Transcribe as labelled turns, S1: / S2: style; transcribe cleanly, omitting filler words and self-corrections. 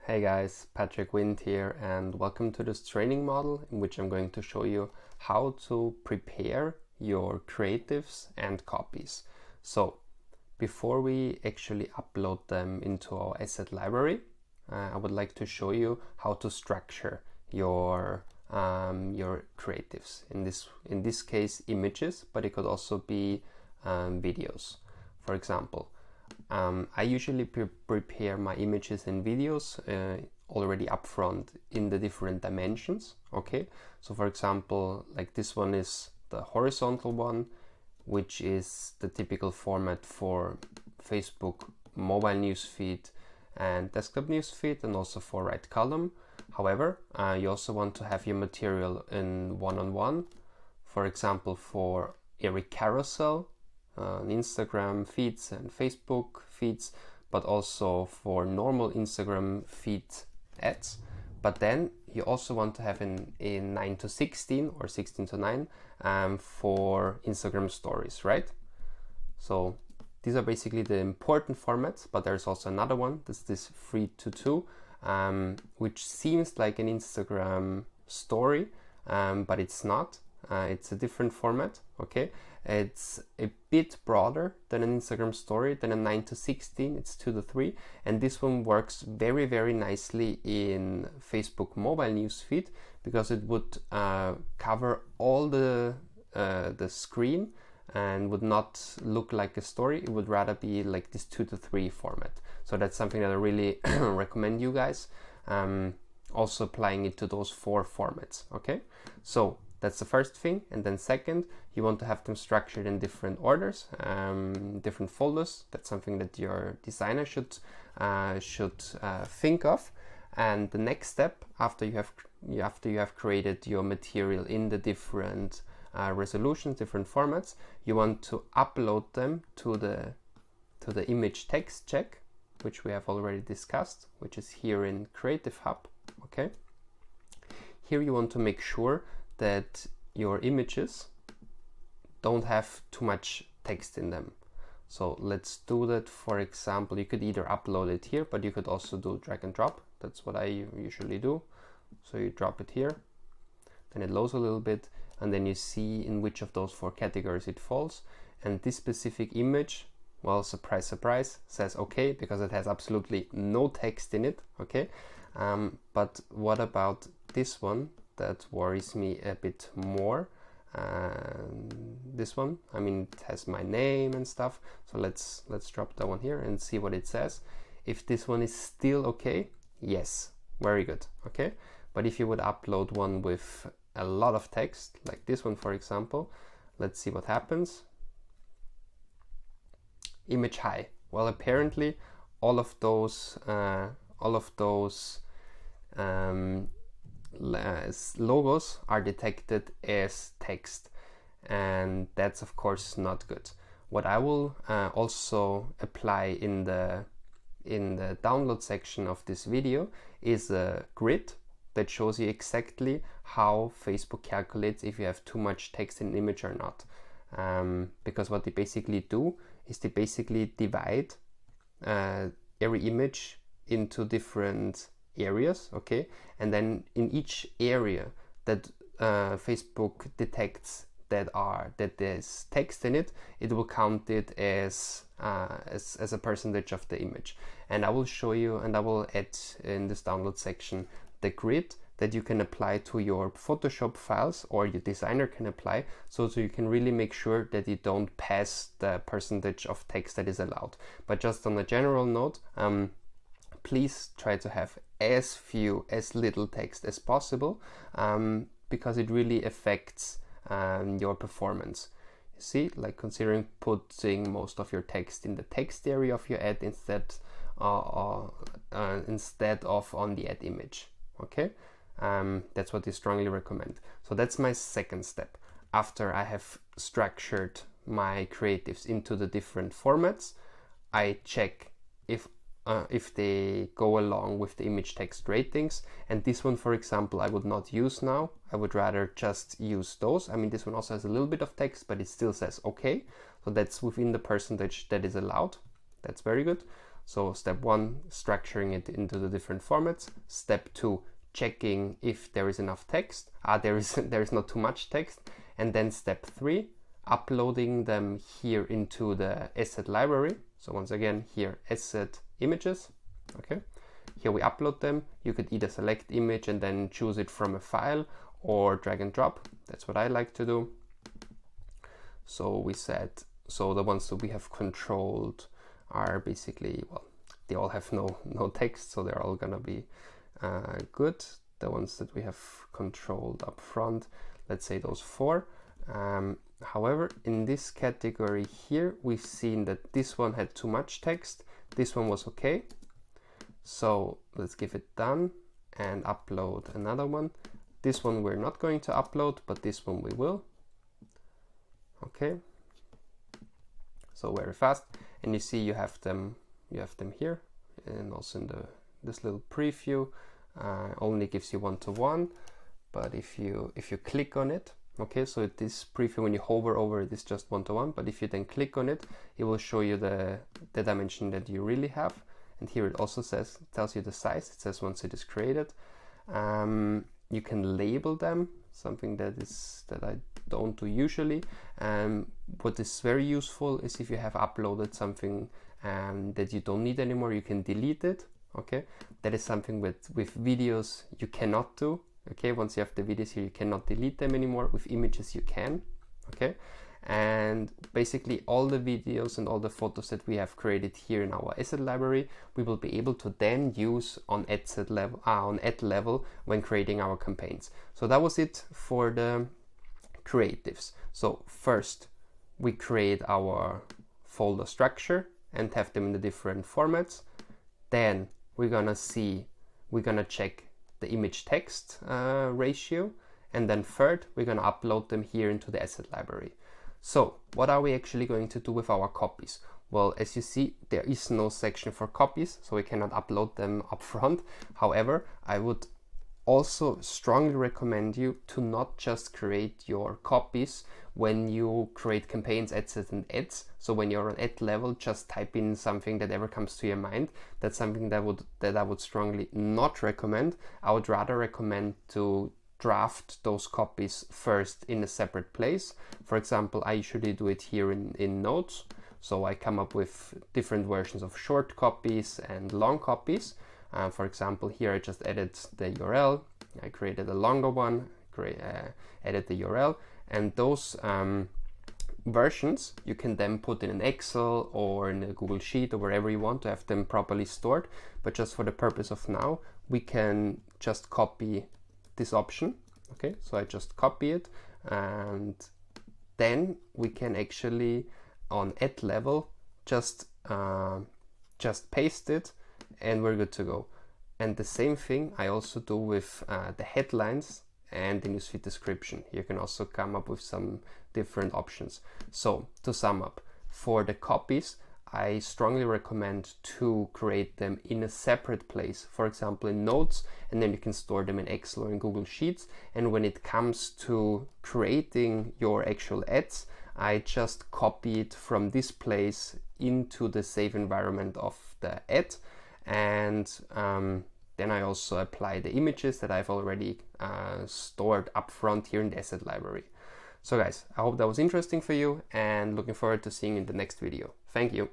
S1: Hey guys, Patrick Wind here, and welcome to this training model in which I'm going to show you how to prepare your creatives and copies. So before we actually upload them into our asset library, I would like to show you how to structure your creatives. In this case, images, but it could also be videos. For example, I usually prepare my images and videos already upfront in the different dimensions. Okay, so for example, like this one is the horizontal one, which is the typical format for Facebook mobile newsfeed and desktop newsfeed, and also for right column. However, you also want to have your material in one-on-one, for example, for every carousel, Instagram feeds and Facebook feeds, but also for normal Instagram feed ads. But then you also want to have in 9 to 16 or 16 to 9 for Instagram stories, right? So these are basically the important formats, but there's also another one, this 3 to 2, which seems like an Instagram story, but it's not. It's a different format, okay? It's a bit broader than an Instagram story, than a 9 to 16, it's 2 to 3, and this one works very, very nicely in Facebook mobile newsfeed because it would cover all the screen and would not look like a story. It would rather be like this 2 to 3 format. So that's something that I really recommend you guys. Also applying it to those 4 formats, okay? So that's the first thing. And then second, you want to have them structured in different orders, different folders. That's something that your designer should think of. And the next step, after you have created your material in the different resolutions, different formats, you want to upload them to the image text check, which we have already discussed, which is here in Creative Hub. Okay. Here you want to make sure that your images don't have too much text in them. So let's do that. For example, you could either upload it here, but you could also do drag and drop. That's what I usually do. So you drop it here, then it loads a little bit, and then you see in which of those 4 categories it falls. And this specific image, well, surprise, surprise, says okay, because it has absolutely no text in it, okay? But what about this one? That worries me a bit more. This one, I mean, it has my name and stuff. So let's drop that one here and see what it says. If this one is still okay, yes, very good, okay? But if you would upload one with a lot of text, like this one, for example, let's see what happens. Image high. Well, apparently all of those logos are detected as text, and that's of course not good. What I will also apply in the download section of this video is a grid that shows you exactly how Facebook calculates if you have too much text in an image or not. Because what they basically do is they basically divide every image into different areas, okay? And then in each area that Facebook detects that there's text in it, it will count it as a percentage of the image. And I will show you, and I will add in this download section the grid that you can apply to your Photoshop files, or your designer can apply, so you can really make sure that you don't pass the percentage of text that is allowed. But just on a general note, please try to have as little text as possible, because it really affects your performance. You see, like considering putting most of your text in the text area of your ad instead of on the ad image. Okay, that's what I strongly recommend. So that's my second step. After I have structured my creatives into the different formats, I check if they go along with the image text ratings. And this one, for example, I would not use now. I would rather just use those. I mean, this one also has a little bit of text, but it still says okay. So that's within the percentage that is allowed. That's very good. So step 1, structuring it into the different formats. Step 2, checking if there is enough text. There is not too much text. And then step 3, uploading them here into the asset library. So once again, here asset images. Okay, here we upload them. You could either select image and then choose it from a file, or drag and drop. That's what I like to do. So we said, so the ones that we have controlled are basically, well, they all have no text, so they're all gonna be good. The ones that we have controlled up front, let's say those 4. However, in this category here, we've seen that this one had too much text. This one was okay. So let's give it done and upload another one. This one we're not going to upload, but this one we will. Okay. So very fast. And you see you have them here, and also in this little preview. Only gives you 1-to-1, but if you click on it, okay, so this preview, when you hover over it, is just 1-to-1, but if you then click on it, it will show you the dimension that you really have. And here it also tells you the size. It says once it is created. You can label them, something that I don't do usually. What is very useful is if you have uploaded something that you don't need anymore, you can delete it. Okay, that is something with videos you cannot do. Okay, once you have the videos here, you cannot delete them anymore. With images you can. Okay, and basically all the videos and all the photos that we have created here in our asset library, we will be able to then use on ad level when creating our campaigns. So that was it for the creatives. So first we create our folder structure and have them in the different formats. Then we're gonna check the image text ratio, and then third, we're gonna upload them here into the asset library. So what are we actually going to do with our copies? Well, as you see, there is no section for copies, so we cannot upload them up front. However, I would also strongly recommend you to not just create your copies when you create campaigns, ads, and ads. So when you're on ad level, just type in something that ever comes to your mind. That's something that I would strongly not recommend. I would rather recommend to draft those copies first in a separate place. For example, I usually do it here in Notes. So I come up with different versions of short copies and long copies. For example, here I just added the URL. I created a longer one, added the URL, and those versions you can then put in an Excel or in a Google Sheet or wherever you want to have them properly stored. But just for the purpose of now, we can just copy this option. Okay, so I just copy it, and then we can actually on ad level just paste it, and we're good to go. And the same thing I also do with the headlines and the newsfeed description. You can also come up with some different options. So to sum up, for the copies, I strongly recommend to create them in a separate place, for example in Notes, and then you can store them in Excel or in Google Sheets. And when it comes to creating your actual ads, I just copy it from this place into the save environment of the ad, and then I also apply the images that I've already stored up front here in the asset library. So guys, I hope that was interesting for you, and looking forward to seeing you in the next video. Thank you.